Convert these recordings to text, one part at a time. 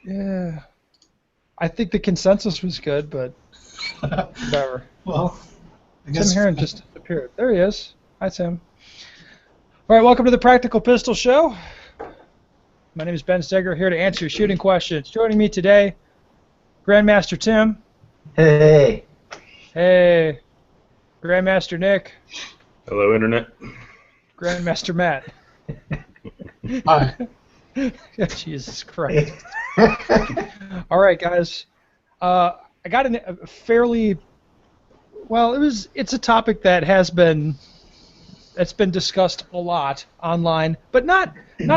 Yeah. I think the consensus was good, but whatever. Well, I guess Tim Heron just disappeared. There he is. Hi, Tim. All right, welcome to the Practical Pistol Show. My name is Ben Steger, here to answer your shooting questions. Joining me today, Grandmaster Tim. Hey. Hey. Grandmaster Nick. Hello, Internet. Grandmaster Matt. Hi. Jesus Christ. All right, guys. I got a fairly... Well, it's a topic that that's been discussed a lot online, but not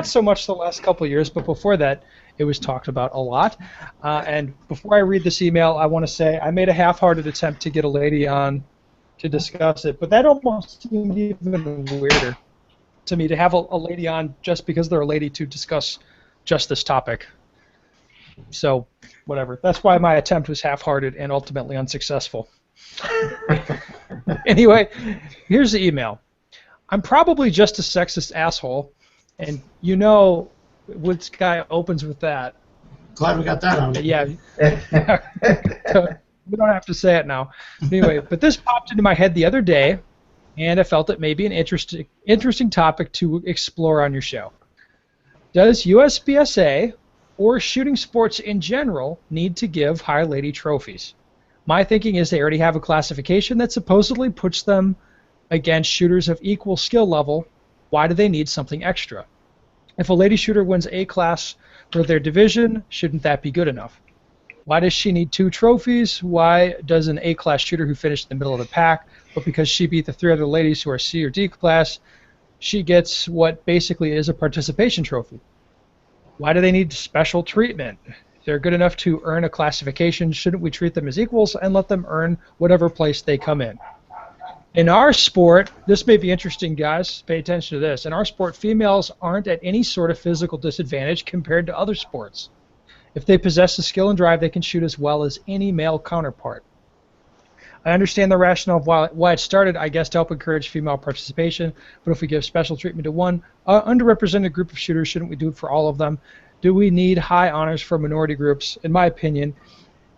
so much the last couple of years, but before that, it was talked about a lot. And before I read this email, I want to say I made a half-hearted attempt to get a lady on to discuss it, but that almost seemed even weirder to me to have a lady on just because they're a lady to discuss just this topic. So, whatever. That's why my attempt was half-hearted and ultimately unsuccessful. Anyway, here's the email. I'm probably just a sexist asshole, and you know this guy opens with that. Glad we got that on. Yeah. We don't have to say it now. Anyway, but this popped into my head the other day, and I felt it may be an interesting topic to explore on your show. Does USBSA or shooting sports in general need to give high lady trophies? My thinking is they already have a classification that supposedly puts them against shooters of equal skill level. Why do they need something extra? If a lady shooter wins A class for their division, shouldn't that be good enough? Why does she need 2 trophies? Why does an A class shooter who finished in the middle of the pack, but because she beat the 3 other ladies who are C or D class, she gets what basically is a participation trophy? Why do they need special treatment? If they're good enough to earn a classification, shouldn't we treat them as equals and let them earn whatever place they come in? In our sport, this may be interesting, guys. Pay attention to this. In our sport, females aren't at any sort of physical disadvantage compared to other sports. If they possess the skill and drive, they can shoot as well as any male counterpart. I understand the rationale of why it started, I guess, to help encourage female participation, but if we give special treatment to one underrepresented group of shooters, shouldn't we do it for all of them? Do we need high honors for minority groups? In my opinion,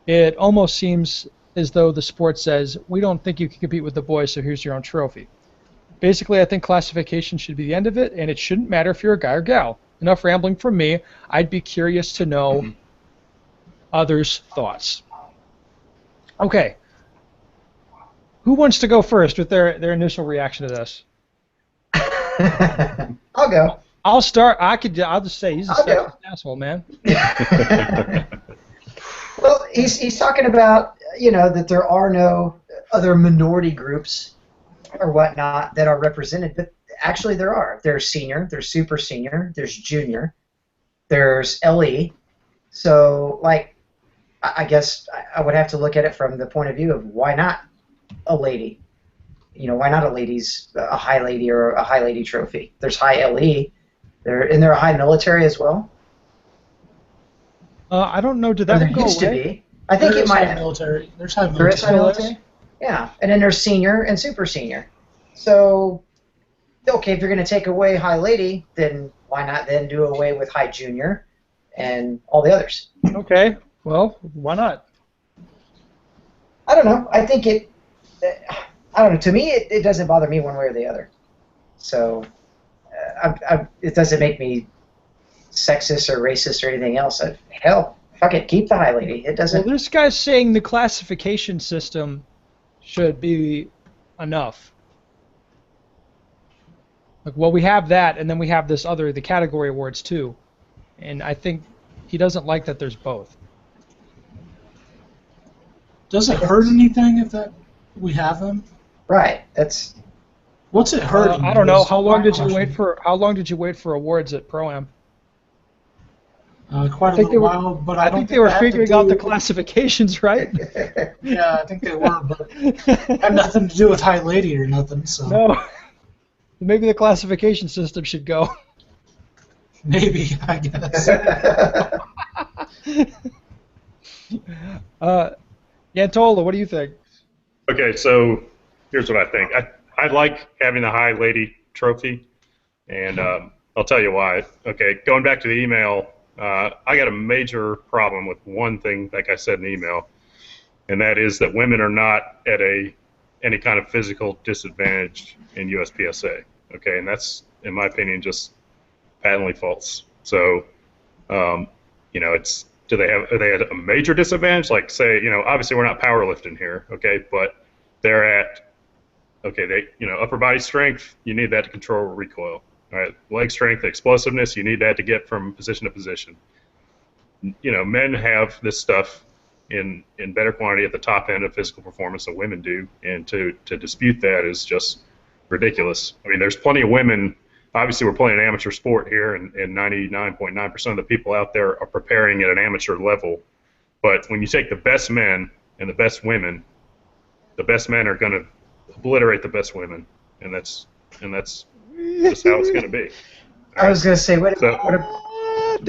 it almost seems as though the sport says, we don't think you can compete with the boys, so here's your own trophy. Basically, I think classification should be the end of it, and it shouldn't matter if you're a guy or gal. Enough rambling from me. I'd be curious to know others' thoughts. Okay. Who wants to go first with their initial reaction to this? I'll go. I'll start. I'll just say he's a sexist asshole, man. Well, he's talking about, that there are no other minority groups or whatnot that are represented, but actually there are. There's senior, there's super senior, there's junior, there's LE. So, I guess I would have to look at it from the point of view of why not a lady? Why not a high lady or a high lady trophy? There's high LE. Isn't there a high military as well? I don't know. Did that there go used away? to be. I think it might have. Military. There's high There is high military. military? Yeah. And then there's senior and super senior. So, okay, if you're going to take away high lady, then why not then do away with high junior and all the others? Okay. Well, why not? I don't know. I think I don't know. To me, it doesn't bother me one way or the other. So, it doesn't make me sexist or racist or anything else. Hell, fuck it, keep the high lady. It doesn't. Well, this guy's saying the classification system should be enough. Well, we have that, and then we have the category awards too. And I think he doesn't like that there's both. Does it hurt anything if we have them? Right. That's. What's it hurting? I don't know. How long did you wait for awards at Pro-Am? Quite a little while, but I think they were figuring out the classifications, right? Yeah, I think they were, but it had nothing to do with high lady or nothing. So no. Maybe the classification system should go. Maybe, I guess. Yantola, what do you think? Okay, so here's what I think. I like having the high lady trophy, and I'll tell you why. Okay, going back to the email, I got a major problem with one thing, like I said in the email, and that is that women are not at any kind of physical disadvantage in USPSA. Okay, and that's, in my opinion, just patently false. So, it's are they at a major disadvantage? Like, say, obviously we're not powerlifting here, okay, but they're at, upper body strength, you need that to control recoil. All right, leg strength, explosiveness, you need that to get from position to position. Men have this stuff in better quantity at the top end of physical performance than women do, and to dispute that is just ridiculous. I mean, there's plenty of women. Obviously, we're playing an amateur sport here, and 99.9% of the people out there are preparing at an amateur level. But when you take the best men and the best women, the best men are going to obliterate the best women, and that's just how it's going to be. I was going to say,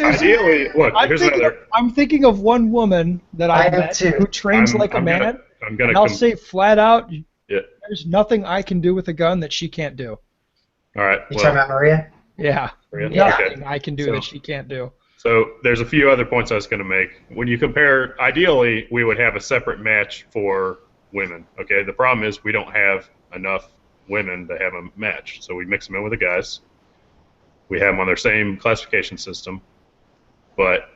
ideally, look, here's another. I'm thinking of one woman that I met who trains like a man, and I'll say flat out, there's nothing I can do with a gun that she can't do. All right. You talking about Maria? Yeah. Nothing I can do that she can't do. So there's a few other points I was going to make. When you compare, ideally, we would have a separate match for women. Okay. The problem is we don't have enough women to have a match, so we mix them in with the guys. We have them on their same classification system, but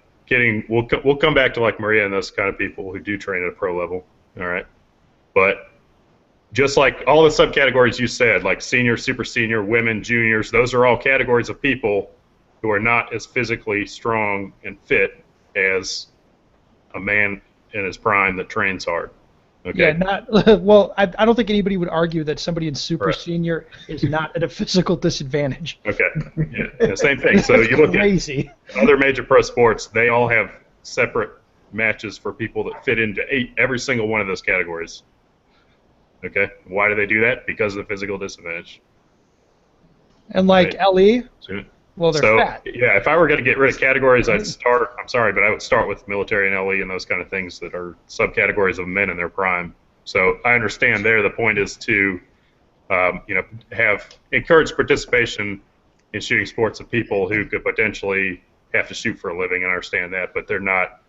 we'll come back to like Maria and those kind of people who do train at a pro level. All right, but just like all the subcategories you said, like senior, super senior, women, juniors, those are all categories of people who are not as physically strong and fit as a man in his prime that trains hard. Okay. Yeah, well, I don't think anybody would argue that somebody in super senior is not at a physical disadvantage. Okay. Yeah, same thing. So you look at other major pro sports, they all have separate matches for people that fit into every single one of those categories. Okay. Why do they do that? Because of the physical disadvantage. And like LE, well, they're fat. Yeah, if I were going to get rid of categories, I would start with military and LE and those kind of things that are subcategories of men in their prime. So I understand there the point is to, encourage participation in shooting sports of people who could potentially have to shoot for a living, and I understand that, but they're not,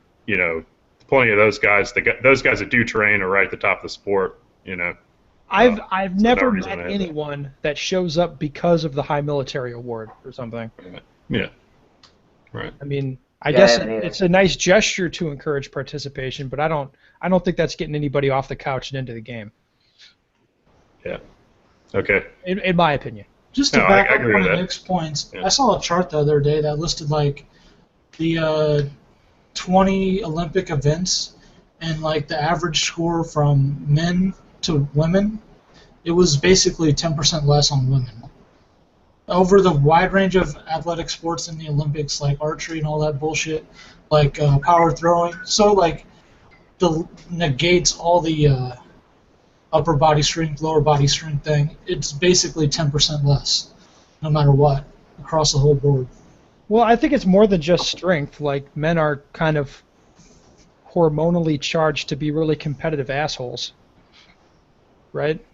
plenty of those guys, those guys that do train are right at the top of the sport. I've never met anyone that shows up because of the high military award or something. Yeah. Right. I mean, I guess it's a nice gesture to encourage participation, but I don't think that's getting anybody off the couch and into the game. Yeah. Okay. In my opinion. Just to back up on Nick's points, I saw a chart the other day that listed like the 20 Olympic events and like the average score from men to women. It was basically 10% less on women. Over the wide range of athletic sports in the Olympics, like archery and all that bullshit, like power throwing, so like negates all the upper body strength, lower body strength thing. It's basically 10% less, no matter what, across the whole board. Well, I think it's more than just strength. Like, men are kind of hormonally charged to be really competitive assholes. Right?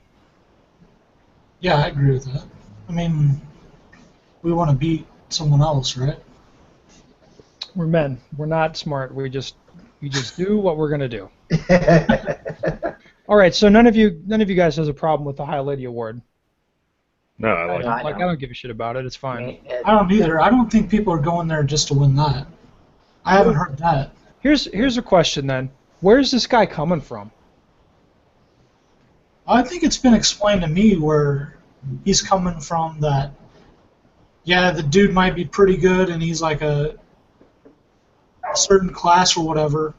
Yeah, I agree with that. I mean, we want to beat someone else, right? We're men. We're not smart. We just do what we're gonna do. All right. So none of you guys has a problem with the High Lady Award. No, I don't give a shit about it. It's fine. I don't either. I don't think people are going there just to win that. I haven't heard that. Here's a question then. Where's this guy coming from? I think it's been explained to me where he's coming from that, yeah, the dude might be pretty good and he's like a certain class or whatever,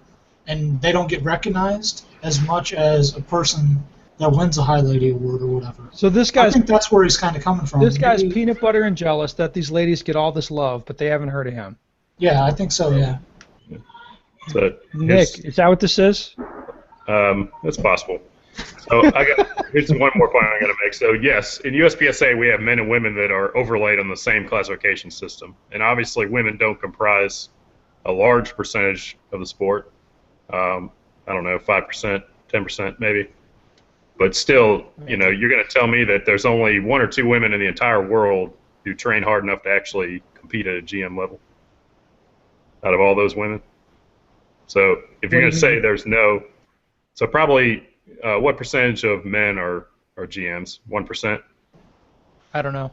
and they don't get recognized as much as a person that wins a High Lady Award or whatever. So this guy's, I think that's where he's kind of coming from. This guy's peanut butter and jealous that these ladies get all this love, but they haven't heard of him. Yeah, I think so, yeah. So Nick, is that what this is? That's possible. So here's one more point I'm going to make. So yes, in USPSA we have men and women that are overlaid on the same classification system, and obviously women don't comprise a large percentage of the sport. I don't know, 5%, 10% maybe. But still, you're going to tell me that there's only one or two women in the entire world who train hard enough to actually compete at a GM level out of all those women. So if you're going to say there's no, so probably what percentage of men are GMs? 1%? I don't know.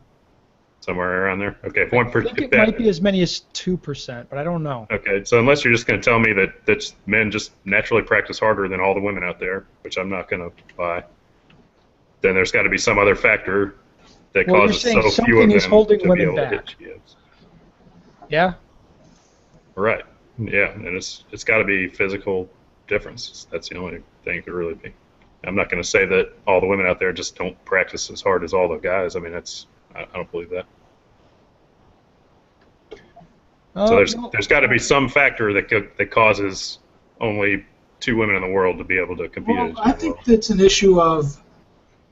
Somewhere around there. Okay, if I think it might be as many as 2%, but I don't know. Okay, so unless you're just going to tell me that men just naturally practice harder than all the women out there, which I'm not going to buy, then there's got to be some other factor that causes so few of them holding to be women able back. to hit GMs. Yeah. Right. Yeah, and it's got to be physical difference. That's the only thing it could really be. I'm not going to say that all the women out there just don't practice as hard as all the guys. I mean, I don't believe that. So there's got to be some factor that causes only 2 women in the world to be able to compete. Well, I think that's an issue of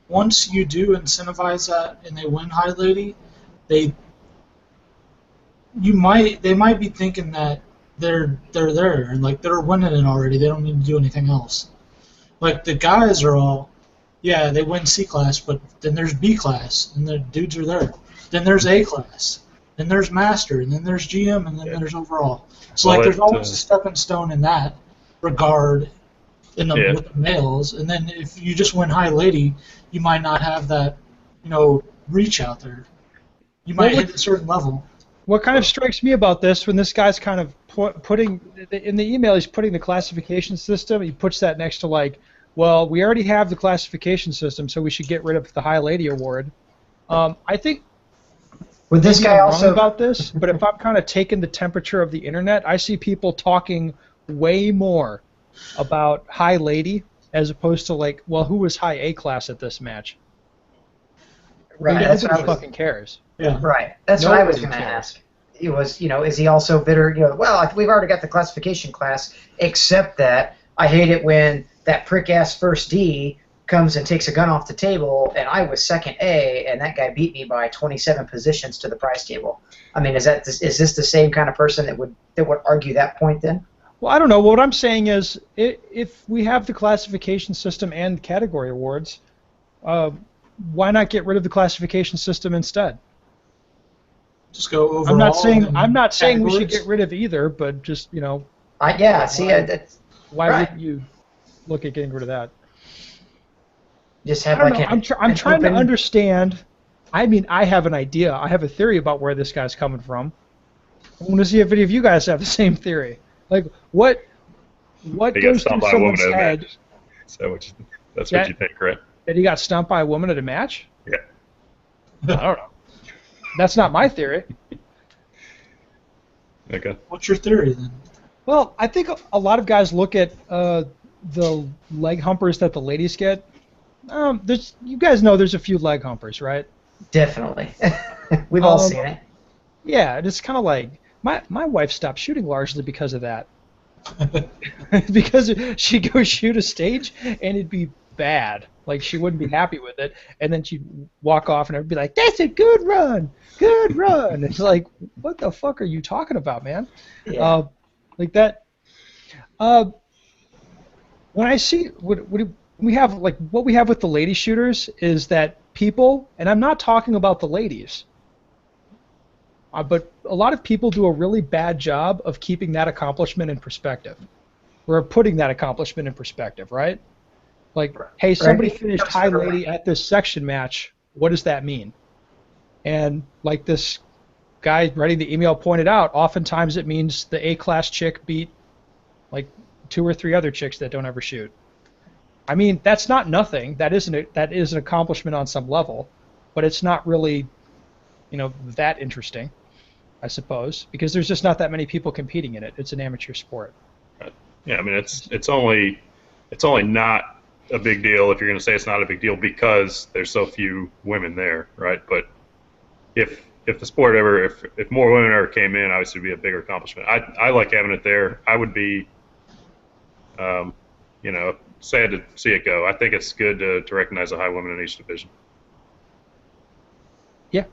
once you do incentivize that and they win High Lady, they might be thinking that they're there and like they're winning it already. They don't need to do anything else. Like the guys are all, yeah, they win C class, but then there's B class and the dudes are there. Then there's A class. Then there's master, and then there's GM, and then there's overall. So there's always a stepping stone in that regard with the males. And then if you just win High Lady, you might not have that, reach out there. You might hit a certain level. What kind of strikes me about this, when this guy's kind of putting in the email, he's putting the classification system. He puts that next to well, we already have the classification system, so we should get rid of the High Lady award. I think. Would this guy also wrong about this? But if I'm kind of taking the temperature of the internet, I see people talking way more about High Lady as opposed to who was High A class at this match? Right. That's what I fucking cares. Yeah. Right. That's what I was going to ask. It was, is he also bitter? Well, we've already got the classification class, except that I hate it when that prick-ass first D comes and takes a gun off the table, and I was second A, and that guy beat me by 27 positions to the prize table. I mean, is this the same kind of person that would argue that point then? Well, I don't know. What I'm saying is, if we have the classification system and category awards, why not get rid of the classification system instead? Just go overall. I'm not saying we should get rid of either, but just why wouldn't you look at getting rid of that? Just have I'm trying to understand. I mean, I have an idea. I have a theory about where this guy's coming from. I want to see if any of you guys have the same theory. What goes through someone's head? So that's what you think, right? That he got stumped by a woman at a match? Yeah. I don't know. That's not my theory. Okay. What's your theory then? Well, I think a lot of guys look at the leg humpers that the ladies get. You guys know there's a few leg humpers, right? Definitely. We've all seen it. Yeah, it's kind of like my wife stopped shooting largely because of that. Because she'd go shoot a stage and it'd be bad. She wouldn't be happy with it, and then she'd walk off and it'd be like, "That's a good run, good run." It's like, what the fuck are you talking about, man? Yeah. Like that. When I see what we have, what we have with the lady shooters is that people, and I'm not talking about the ladies, but a lot of people do a really bad job of keeping that accomplishment in perspective, or putting that accomplishment in perspective, right? Hey, somebody finished High Lady at this section match. What does that mean? And this guy writing the email pointed out, oftentimes it means the A-class chick beat 2 or 3 other chicks that don't ever shoot. I mean, that's not nothing. That is an accomplishment on some level, but it's not really, that interesting, I suppose, because there's just not that many people competing in it. It's an amateur sport. Yeah, I mean, it's only not a big deal if you're going to say it's not a big deal because there's so few women there, right? But if the sport if more women ever came in, obviously it'd be a bigger accomplishment. I like having it there. I would be, sad to see it go. I think it's good to recognize the high women in each division. Yeah,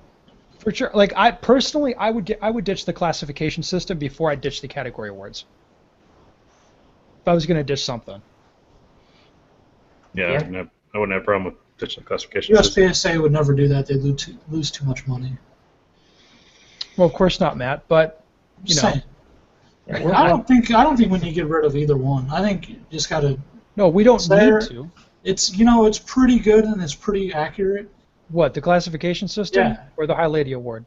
for sure. I personally, I would ditch the classification system before I ditch the category awards. If I was going to ditch something. Yeah, I wouldn't have a problem with ditching the classification system. USPSA would never do that. They'd lose too much money. Well, of course not, Matt, but you know. Same. I don't think we need to get rid of either one. I think you just got to. No, we don't need to. It's it's pretty good and it's pretty accurate. What, the classification system? Yeah. Or the High Lady Award?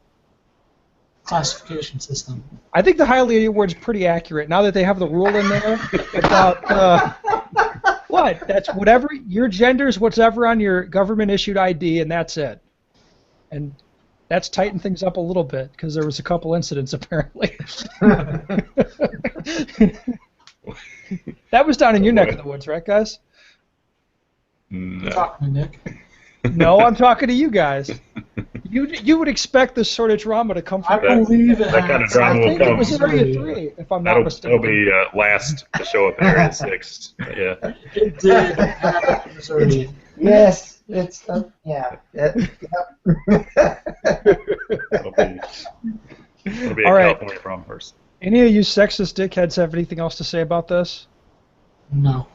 Classification system. I think the High Lady Award is pretty accurate now that they have the rule in there about what? That's whatever your gender is, whatever on your government issued ID, and that's it. And that's tightened things up a little bit because there was a couple incidents apparently. That was down in your neck of the woods, right, guys? No. Talking to Nick. No, I'm talking to you guys. You would expect this sort of drama to come from. I believe it. That kind of drama will I think come. it was in Area 3, if I'm not mistaken. It'll be last to show up in Area 6. Yeah. It did happen in Missouri. Yes, it's yeah. It'll be a All right. California problem first. Any of you sexist dickheads have anything else to say about this? No.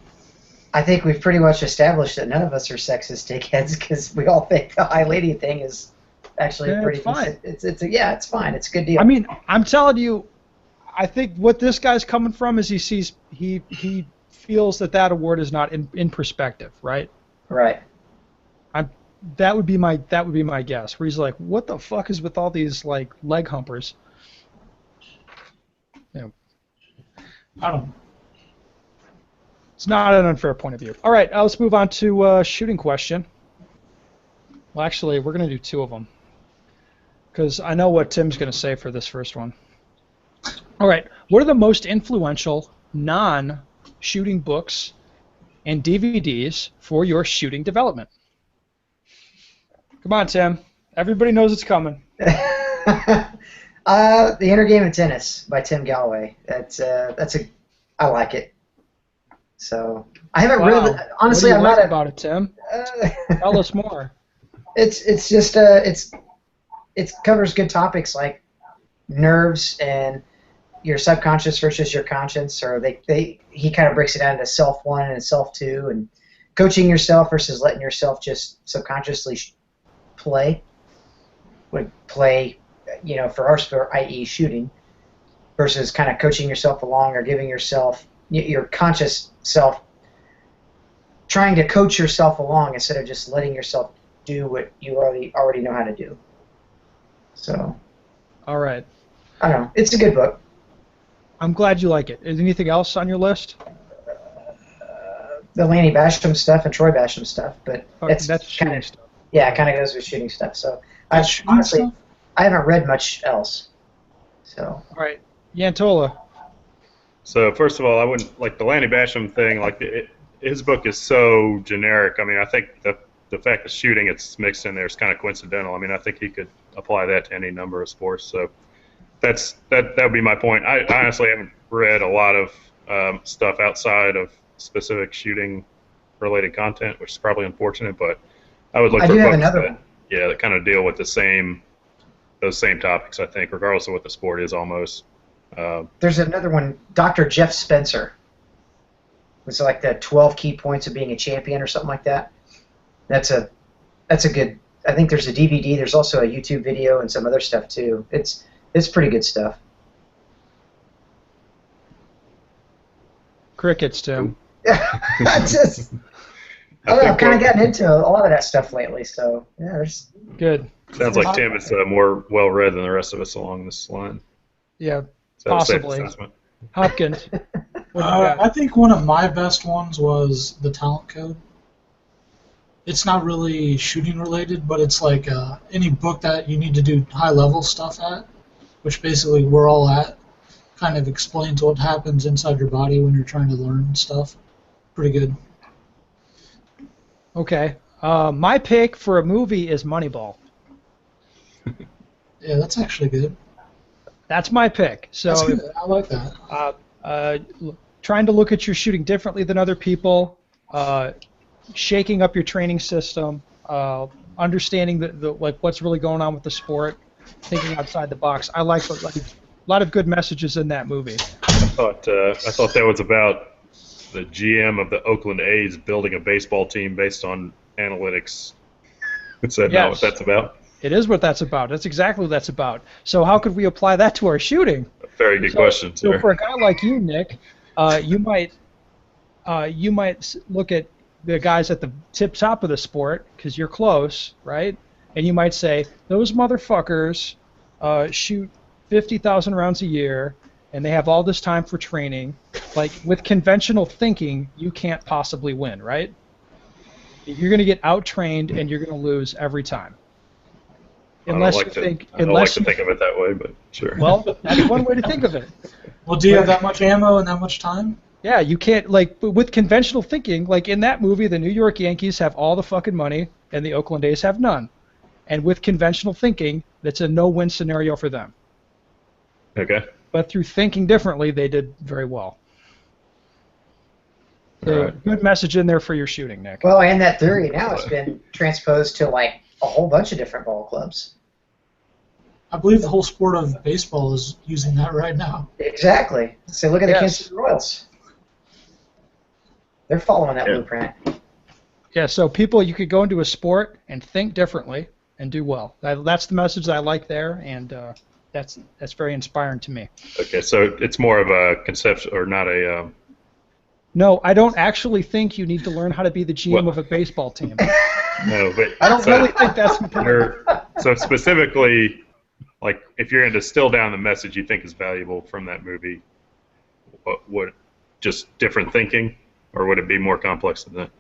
I think we've pretty much established that none of us are sexist dickheads because we all think the High Lady thing is actually pretty. It's fine. It's fine. It's a good deal. I mean, I'm telling you, I think what this guy's coming from is he feels that award is not in perspective, right? Right. That would be my guess. Where he's like, what the fuck is with all these like leg humpers? You know, I don't know. it's not an unfair point of view. All right, let's move on to shooting question. Well, actually, we're going to do two of them because I know what Tim's going to say for this first one. All right, what are the most influential non-shooting books and DVDs for your shooting development? Come on, Tim. Everybody knows it's coming. The Inner Game of Tennis by Tim Galloway. I like it. So I haven't read it. Honestly, what do you I'm like not about it, Tim. Tell us more. It's just it covers good topics like nerves and your subconscious versus your conscience, or he kind of breaks it down into self 1 and self 2, and coaching yourself versus letting yourself just subconsciously play. For our sport, i.e. shooting, versus kind of coaching yourself along or giving yourself, your conscious self, trying to coach yourself along instead of just letting yourself do what you already know how to do. So. All right. I don't know. It's a good book. I'm glad you like it. Is anything else on your list? The Lanny Basham stuff and Troy Basham stuff, but that's shooting stuff. Yeah, it kind of goes with shooting stuff. So I haven't read much else. So. All right, Yantola. So first of all, I wouldn't like the Lanny Basham thing. Like his book is so generic. I mean, I think the fact that shooting it's mixed in there is kind of coincidental. I mean, I think he could apply that to any number of sports. So that would be my point. I honestly haven't read a lot of stuff outside of specific shooting related content, which is probably unfortunate. But I would look for books that kind of deal with those same topics. I think, regardless of what the sport is, almost. There's another one, Dr. Jeff Spencer. It's like the 12 key points of being a champion or something like that. That's a good. I think there's a DVD. There's also a YouTube video and some other stuff too. It's pretty good stuff. Crickets, Tim. I've kind of gotten into a lot of that stuff lately. So yeah, there's. Good. Sounds like Tim is more well read than the rest of us along this line. Yeah, possibly. Hopkins. I think one of my best ones was The Talent Code. It's not really shooting related, but it's like any book that you need to do high level stuff at, which basically we're all at, kind of explains what happens inside your body when you're trying to learn stuff. Pretty good. Okay. My pick for a movie is Moneyball. Yeah, that's actually good. That's my pick. So that's good. I like that. Trying to look at your shooting differently than other people, shaking up your training system, understanding like what's really going on with the sport, thinking outside the box. I like a lot of good messages in that movie. I thought that was about the GM of the Oakland A's building a baseball team based on analytics. Is that not what that's about? It is what that's about. That's exactly what that's about. So how could we apply that to our shooting? Very good question, sir. So for a guy like you, Nick, you might look at the guys at the tip top of the sport because you're close, right? And you might say those motherfuckers shoot 50,000 rounds a year, and they have all this time for training. Like with conventional thinking, you can't possibly win, right? You're going to get out-trained, and you're going to lose every time. I don't like to think of it that way, but sure. Well, that's one way to think of it. Well, do you have that much ammo and that much time? Yeah, you can't, like, with conventional thinking, like in that movie, the New York Yankees have all the fucking money, and the Oakland A's have none. And with conventional thinking, that's a no-win scenario for them. Okay. But through thinking differently, they did very well. So, right. Good message in there for your shooting, Nick. Well, and that theory now has been transposed to, like, a whole bunch of different ball clubs. I believe the whole sport of baseball is using that right now. Exactly. So look at the Kansas City Royals. They're following that blueprint. Yeah, so people, you could go into a sport and think differently and do well. That's the message that I like there, and that's very inspiring to me. Okay, so it's more of a conception, or not a... No, I don't actually think you need to learn how to be the GM of a baseball team. No, but I don't really think that's important. So specifically, like, if you're going to distill down the message you think is valuable from that movie, what just different thinking, or would it be more complex than that?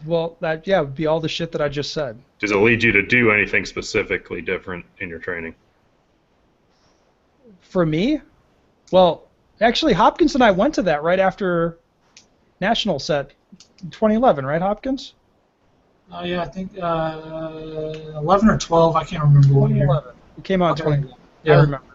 Well, that would be all the shit that I just said. Does it lead you to do anything specifically different in your training? For me? Well, actually, Hopkins and I went to that right after National set 2011, right, Hopkins? Yeah, I think 11 or 12. I can't remember what year. 2011. It came out in 2011. Yeah. I remember.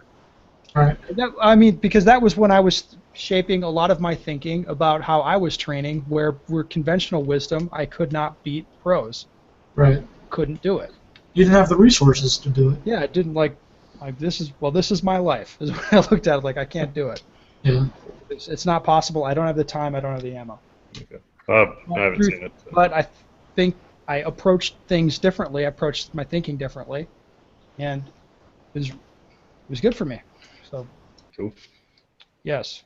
All right. I mean, because that was when I was shaping a lot of my thinking about how I was training, where conventional wisdom, I could not beat pros. Right. Couldn't do it. You didn't have the resources to do it. Yeah, I didn't like this is my life. Is when I looked at it, like I can't do it. Yeah. It's not possible. I don't have the time. I don't have the ammo. Okay. I haven't seen it. So. But I think I approached things differently. I approached my thinking differently, and it was good for me. So. Cool. Yes.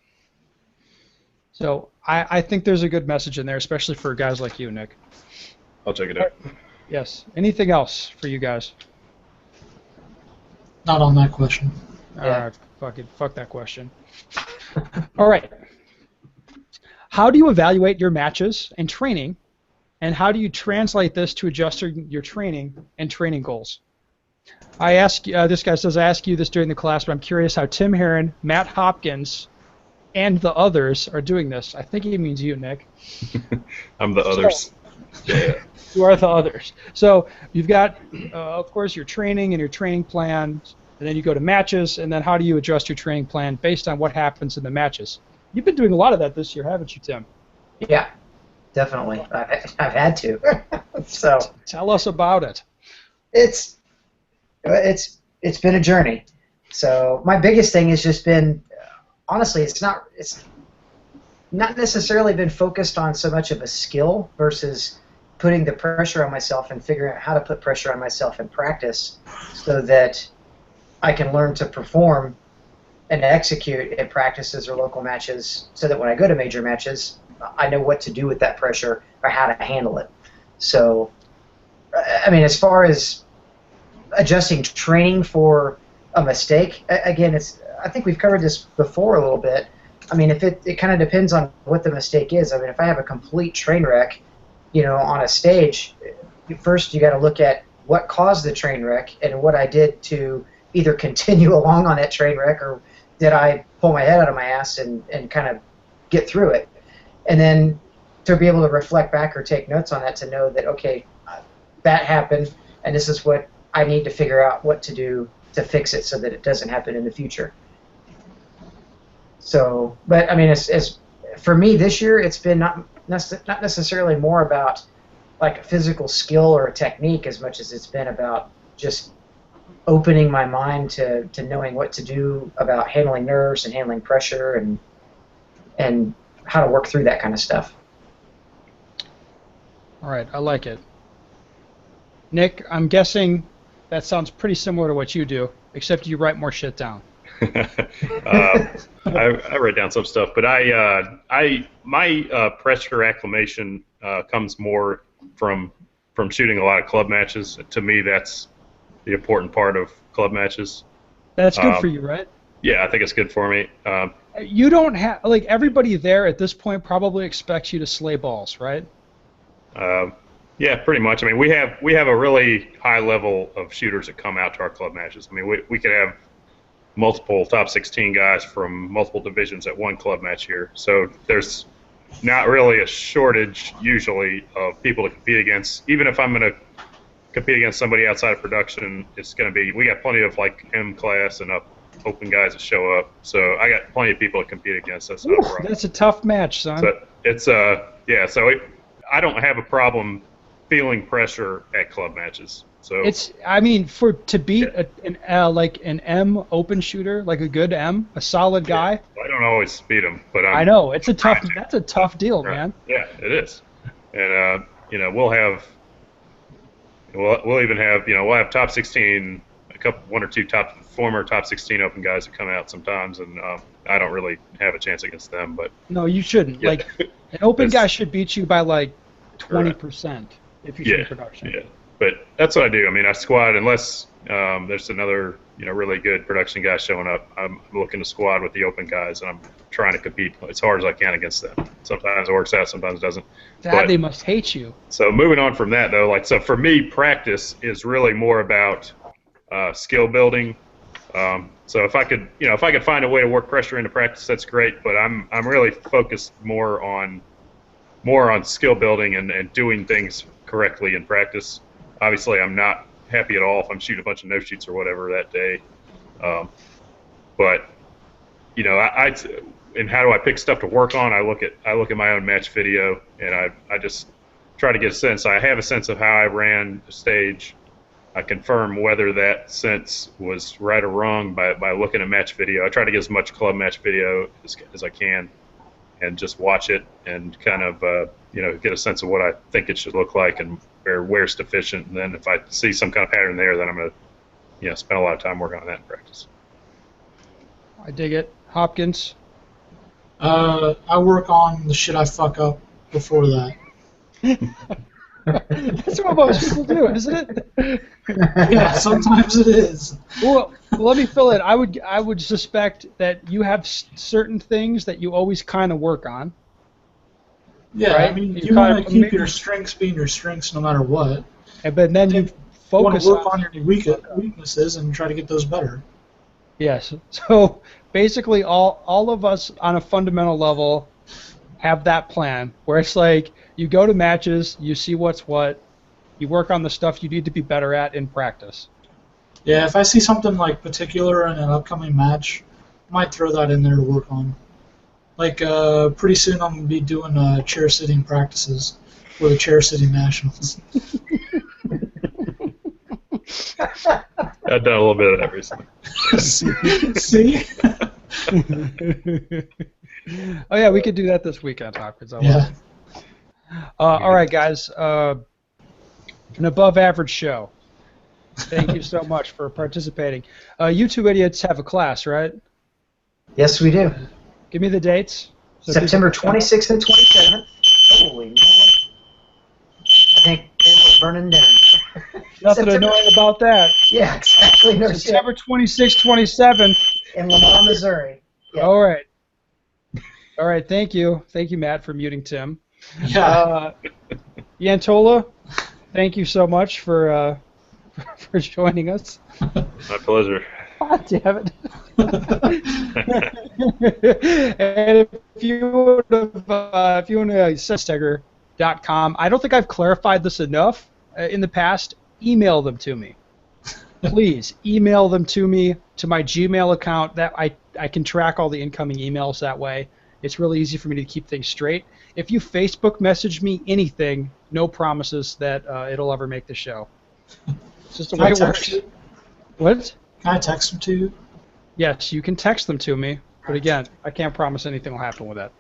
So I think there's a good message in there, especially for guys like you, Nick. I'll check it out. Yes. Anything else for you guys? Not on that question. All right. Fuck that question. All right. How do you evaluate your matches and training, and how do you translate this to adjusting your training and training goals? I ask this guy says I ask you this during the class, but I'm curious how Tim Herron, Matt Hopkins, and the others are doing this. I think he means you, Nick. I'm the others. Yeah. You are the others. So you've got, of course, your training and your training plan, and then you go to matches, and then how do you adjust your training plan based on what happens in the matches? You've been doing a lot of that this year, haven't you, Tim? Yeah, definitely. I've had to. So tell us about it. It's been a journey. So my biggest thing has just been, honestly, it's not necessarily been focused on so much of a skill versus putting the pressure on myself and figuring out how to put pressure on myself in practice so that I can learn to perform and execute at practices or local matches so that when I go to major matches, I know what to do with that pressure or how to handle it. So, I mean, as far as adjusting training for a mistake, again, I think we've covered this before a little bit. I mean, if it kind of depends on what the mistake is. I mean, if I have a complete train wreck, on a stage, first you got to look at what caused the train wreck and what I did to either continue along on that train wreck or did I pull my head out of my ass and kind of get through it. And then to be able to reflect back or take notes on that to know that, okay, that happened and this is what I need to figure out what to do to fix it so that it doesn't happen in the future. So, but I mean, as for me this year, it's been not necessarily more about like a physical skill or a technique as much as it's been about just opening my mind to knowing what to do about handling nerves and handling pressure and how to work through that kind of stuff. All right, I like it. Nick, I'm guessing that sounds pretty similar to what you do, except you write more shit down. I write down some stuff, but my pressure acclimation comes more from shooting a lot of club matches. To me, that's the important part of club matches. That's good for you, right? Yeah, I think it's good for me. You don't have, like, everybody there at this point probably expects you to slay balls, right? Yeah, pretty much. I mean, we have a really high level of shooters that come out to our club matches. I mean, we could have multiple top 16 guys from multiple divisions at one club match here. So there's not really a shortage usually of people to compete against. Even if I'm going to compete against somebody outside of production, it's going to be, we got plenty of like M class and up open guys that show up. So I got plenty of people to compete against. That's not a problem. That's a tough match, son. So it's yeah. So I don't have a problem feeling pressure at club matches. So it's, I mean, to beat like an M open shooter, like a good M, a solid guy. I don't always beat him, but I know it's a tough. That's a tough deal, man. Yeah, it is. And you know, we'll even have, you know, we'll have top 16, one or two former top 16 open guys that come out sometimes, and I don't really have a chance against them. But no, you shouldn't. Yeah. Like an open guy should beat you by like 20% if you shoot in production. Yeah. But that's what I do. I mean, I squad unless there's another, you know, really good production guy showing up. I'm looking to squad with the open guys, and I'm trying to compete as hard as I can against them. Sometimes it works out, sometimes it doesn't. They must hate you. So moving on from that, though, like, so for me, practice is really more about skill building. So if I could find a way to work pressure into practice, that's great. But I'm really focused more on skill building and doing things correctly in practice. Obviously, I'm not happy at all if I'm shooting a bunch of no-shoots or whatever that day. But, you know, and how do I pick stuff to work on? I look at my own match video, and I just try to get a sense. I have a sense of how I ran the stage. I confirm whether that sense was right or wrong by looking at match video. I try to get as much club match video as I can, and just watch it and kind of you know, get a sense of what I think it should look like and where it's deficient. And then if I see some kind of pattern there, then I'm going to, you know, spend a lot of time working on that in practice. I dig it. Hopkins? I work on the shit I fuck up before that. That's what most people do, isn't it? Yeah, sometimes it is. Well, let me fill it. I would suspect that you have certain things that you always kind of work on. Yeah, right? I mean, you want to keep your strengths being your strengths no matter what. But then you focus want to work on your weaknesses and try to get those better. Yes. So basically, all of us on a fundamental level have that plan where it's like you go to matches, you see what's what, you work on the stuff you need to be better at in practice. Yeah, if I see something like particular in an upcoming match, I might throw that in there to work on. Like, pretty soon I'm going to be doing chair sitting practices for the chair sitting nationals. I've done a little bit of that recently. See? Oh, yeah, we could do that this weekend, Hopkins. Yeah. All right, guys. An above-average show. Thank you so much for participating. You two idiots have a class, right? Yes, we do. Give me the dates. So September 26th and 27th. Holy moly. I think it was burning down. Nothing annoying about that. Yeah, exactly. No September 26th, 27th. In Lamar, Missouri. Yep. All right. All right, thank you. Thank you, Matt, for muting Tim. Yeah. Yantola, thank you so much for joining us. My pleasure. God damn it. And if you want to Stegger.com, I don't think I've clarified this enough in the past. Email them to me. Please email them to me to my Gmail account. That I can track all the incoming emails that way. It's really easy for me to keep things straight. If you Facebook message me anything, no promises that it'll ever make the show. It's just the way it works. What? Can I text them to you? Yes, you can text them to me. But again, I can't promise anything will happen with that.